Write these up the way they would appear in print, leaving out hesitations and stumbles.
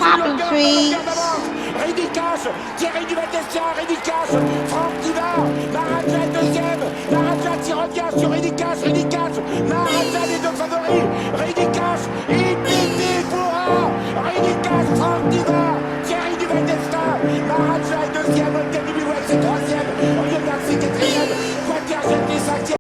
Popping trees. Ridicache, Thierry du Val-d'Estia, Ridicache, Franck Diva, Maharaja deuxième, Maharaja qui revient sur Ridicache, Maharaja les deux favoris, Ridicache, Ipiti Foura, Ridicache, Franck Diva, Thierry du Val-d'Estia, Maharaja est deuxième, Olga Bilouet c'est troisième, Olivier Garcia quatrième, Quater Jetty cinquième.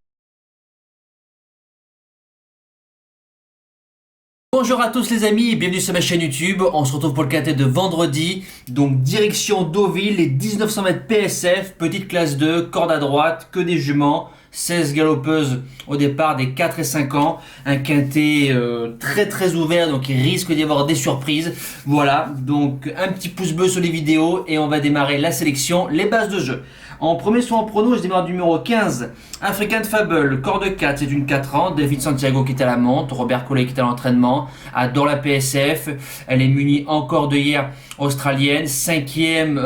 Bonjour à tous les amis et bienvenue sur ma chaîne YouTube. On se retrouve pour le quintet de vendredi. Donc direction Deauville, les 1900 mètres PSF, petite classe 2, corde à droite, que des juments, 16 galopeuses au départ des 4 et 5 ans. Un quintet très ouvert, donc il risque d'y avoir des surprises. Voilà, donc un petit pouce bleu sur les vidéos et on va démarrer la sélection, les bases de jeu. En premier soin en prono, je démarre du numéro 15, African Fable, corde 4, c'est une 4 ans, David Santiago qui est à la monte, Robert Collet qui est à l'entraînement, adore la PSF, elle est munie encore de hier australienne, 5e,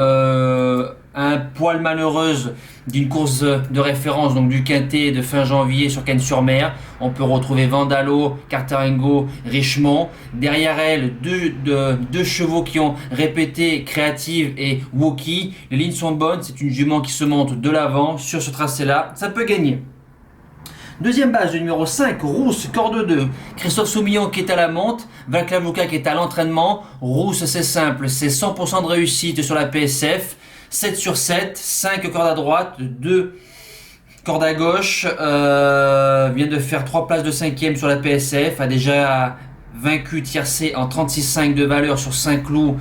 un poil malheureuse d'une course de référence, donc du quintet de fin janvier sur Cannes-sur-Mer. On peut retrouver Vandalo, Cartarengo, Richemont. Derrière elle, deux chevaux qui ont répété, Créative et Wookie. Les lignes sont bonnes, c'est une jument qui se monte de l'avant sur ce tracé-là. Ça peut gagner. Deuxième base, le numéro 5, Rousse, corde 2. Christophe Soumillon qui est à la monte, Vaclav Luka qui est à l'entraînement. Rousse, c'est simple, c'est 100% de réussite sur la PSF. 7 sur 7, 5 cordes à droite, 2 cordes à gauche, vient de faire 3 places de 5e sur la PSF, a déjà vaincu tiercé en 36,5 de valeur sur Saint-Cloud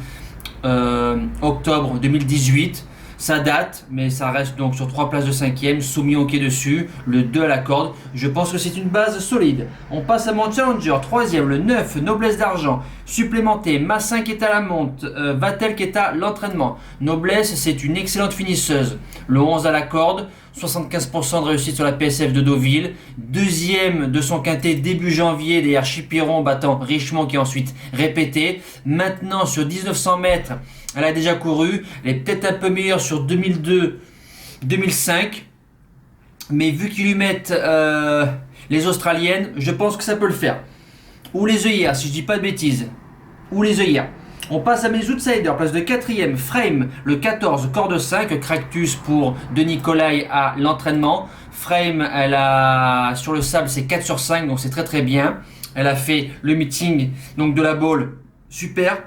octobre 2018. Ça date, mais ça reste donc sur 3 places de 5e, Soumillon qui est dessus, le 2 à la corde. Je pense que c'est une base solide. On passe à mon challenger, 3e, le 9, Noblesse d'Argent, supplémenté, Massin qui est à la monte, Vatel qui est à l'entraînement. Noblesse, c'est une excellente finisseuse. Le 11 à la corde, 75% de réussite sur la PSF de Deauville. Deuxième de son quintet début janvier, derrière Chipiron battant Richemont qui a ensuite répété. Maintenant sur 1900 mètres, elle a déjà couru. Elle est peut-être un peu meilleure sur 2002-2005. Mais vu qu'ils lui mettent les Australiennes, je pense que ça peut le faire. Ou les œillères, si je dis pas de bêtises. Ou les œillères. On passe à mes outsiders, place de 4e, Frame, le 14, corde 5, Cractus pour Denis Colay à l'entraînement. Frame, elle a sur le sable, c'est 4 sur 5, donc c'est très bien. Elle a fait le meeting donc de la Baule, super.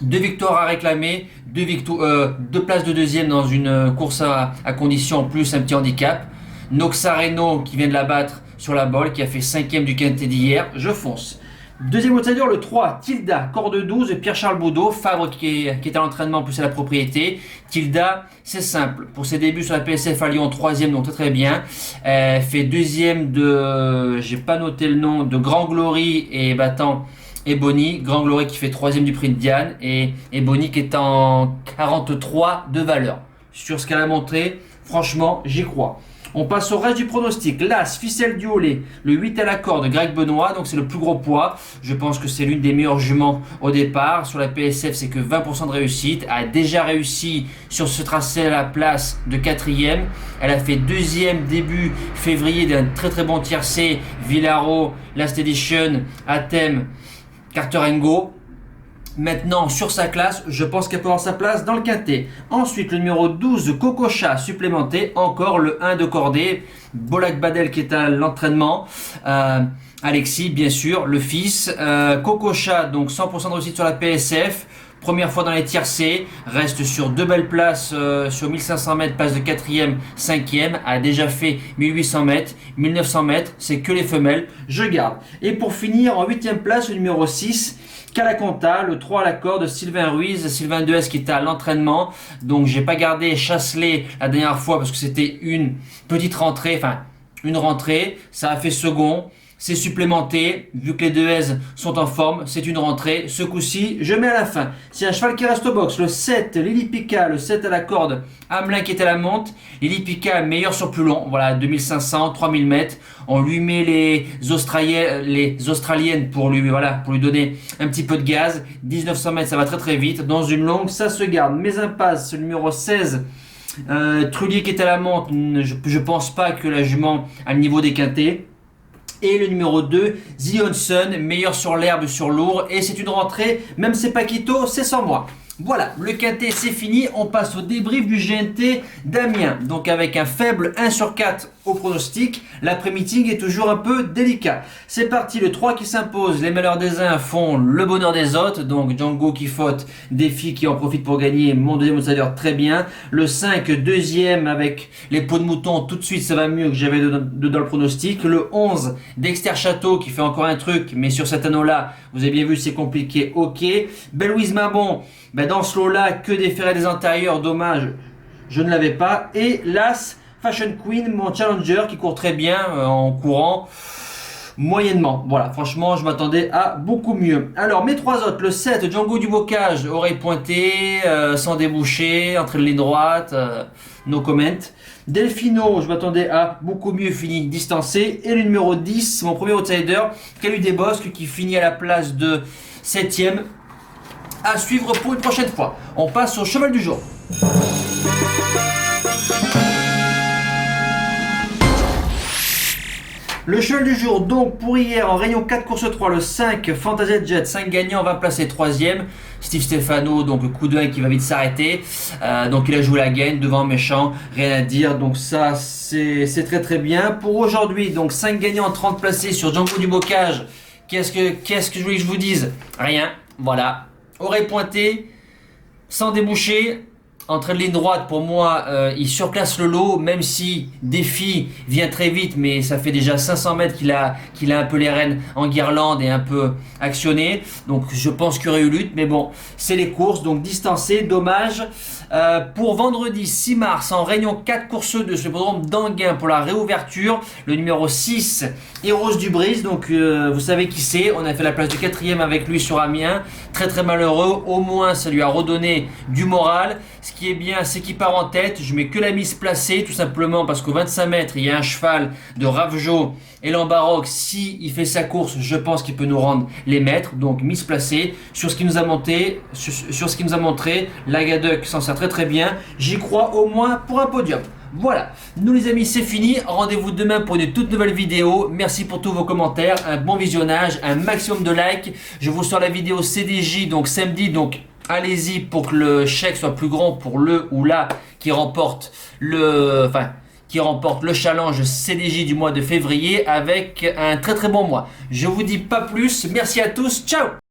2 victoires à réclamer, 2 places de deuxième dans une course à condition en plus un petit handicap. Noxareno qui vient de la battre sur la Baule, qui a fait 5e du quintet d'hier, je fonce. Deuxième outsider, le 3, Tilda, corde 12, Pierre-Charles Boudot, Fabre qui est à l'entraînement plus à la propriété. Tilda, c'est simple, pour ses débuts sur la PSF à Lyon, 3e, donc très bien. Elle fait 2e de, j'ai pas noté le nom, de Grand Glory et battant Ebony. Grand Glory qui fait 3e du prix de Diane et Ebony qui est en 43 de valeur. Sur ce qu'elle a montré, franchement, j'y crois. On passe au reste du pronostic. L'As, Ficelle du Hollet, le 8 à la corde, Greg Benoît, donc c'est le plus gros poids. Je pense que c'est l'une des meilleures juments au départ. Sur la PSF, c'est que 20% de réussite. Elle a déjà réussi sur ce tracé à la place de 4e. Elle a fait 2e début février d'un très bon tiercé, Villaro, Last Edition, Athème, Cartarengo. Maintenant, sur sa classe, je pense qu'elle peut avoir sa place dans le quintet. Ensuite, le numéro 12, Cococha, supplémenté. Encore le 1 de cordée. Bolak Badel qui est à l'entraînement. Alexis, bien sûr, le fils. Cococha, donc 100% de réussite sur la PSF. Première fois dans les tiercés. Reste sur 2 belles places sur 1500 mètres, place de 4e, 5e. A déjà fait 1800 mètres, 1900 mètres. C'est que les femelles. Je garde. Et pour finir, en 8e place, le numéro 6, Calaconta, le 3 à la corde, Sylvain Ruiz, Sylvain Dehaes qui était à l'entraînement. Donc j'ai pas gardé Chasselet la dernière fois parce que c'était une petite rentrée, enfin une rentrée. Ça a fait second, c'est supplémenté. Vu que les Dehaes sont en forme, c'est une rentrée. Ce coup-ci, je mets à la fin. C'est un cheval qui reste au box. Le 7, Lily Pica, le 7 à la corde, Hamelin qui est à la monte. Lily Pica, meilleur sur plus long. Voilà, 2500, 3000 mètres. On lui met les Australiennes pour lui donner un petit peu de gaz. 1900 mètres, ça va très vite. Dans une longue, ça se garde. Mes impasses, le numéro 16, Trullier qui est à la monte. Je pense pas que la jument a le niveau des quintets. Et le numéro 2, The Johnson, meilleur sur l'herbe, sur lourd. Et c'est une rentrée, même c'est Paquito, c'est sans moi. Voilà, le quintet c'est fini, on passe au débrief du GNT d'Amiens. Donc avec un faible 1 sur 4 au pronostic, l'après-meeting est toujours un peu délicat. C'est parti, le 3 qui s'impose, les malheurs des uns font le bonheur des autres. Donc Django qui faute, Défi qui en profite pour gagner, mon deuxième outsider très bien. Le 5, deuxième avec les peaux de mouton, tout de suite ça va mieux que j'avais dans le pronostic. Le 11, Dexter Château qui fait encore un truc, mais sur cet anneau-là, vous avez bien vu c'est compliqué, ok. Belle-Louise Mabon, dans ce lot-là, que des ferrets des intérieurs, dommage, je ne l'avais pas. Et l'As, Fashion Queen, mon challenger qui court très bien en courant moyennement. Voilà, franchement, je m'attendais à beaucoup mieux. Alors, mes trois autres, le 7, Django du Bocage, oreille pointée, sans déboucher, entre les lignes droites, no comment. Delfino, je m'attendais à beaucoup mieux, fini distancé. Et le numéro 10, mon premier outsider, Calu des Bosques, qui finit à la place de 7ème. À suivre pour une prochaine fois. On passe au cheval du jour. Le cheval du jour, donc pour hier en rayon 4 course 3, le 5 Fantasia Jet, 5 gagnants, 20 placés 3ème. Steve Stefano, donc coup d'œil qui va vite s'arrêter. Donc il a joué la gagne devant méchant, rien à dire. Donc ça c'est très très bien. Pour aujourd'hui, donc 5 gagnants, 30 placés sur Django du Bocage. Qu'est-ce que je voulais que je vous dise? Rien, voilà. Oreille pointée, sans déboucher, entre les lignes droites, pour moi, il surclasse le lot, même si Défi vient très vite, mais ça fait déjà 500 mètres qu'il a un peu les rênes en guirlande et un peu actionné. Donc je pense qu'il y aurait eu lutte, mais bon, c'est les courses, donc distancé, dommage. Pour vendredi 6 mars, en réunion 4 courses 2 sur l'hippodrome d'Anguin pour la réouverture, le numéro 6, Héros du Brise, donc vous savez qui c'est, on a fait la place du 4ème avec lui sur Amiens, très très malheureux, au moins ça lui a redonné du moral. Ce qui est bien, c'est qu'il part en tête, je mets que la mise placée, tout simplement parce qu'au 25 mètres, il y a un cheval de Ravjo et l'Ambaroc, si il fait sa course, je pense qu'il peut nous rendre les mètres, donc mise placée, sur ce qui nous a monté, sur ce qui nous a montré, Lagaduc s'en sert très très bien, j'y crois au moins pour un podium. Voilà, nous les amis c'est fini, rendez-vous demain pour une toute nouvelle vidéo, merci pour tous vos commentaires, un bon visionnage, un maximum de likes, je vous sors la vidéo CDJ donc samedi, donc allez-y pour que le chèque soit plus grand pour le ou la qui remporte le challenge CDJ du mois de février avec un très très bon mois. Je vous dis pas plus, merci à tous, ciao!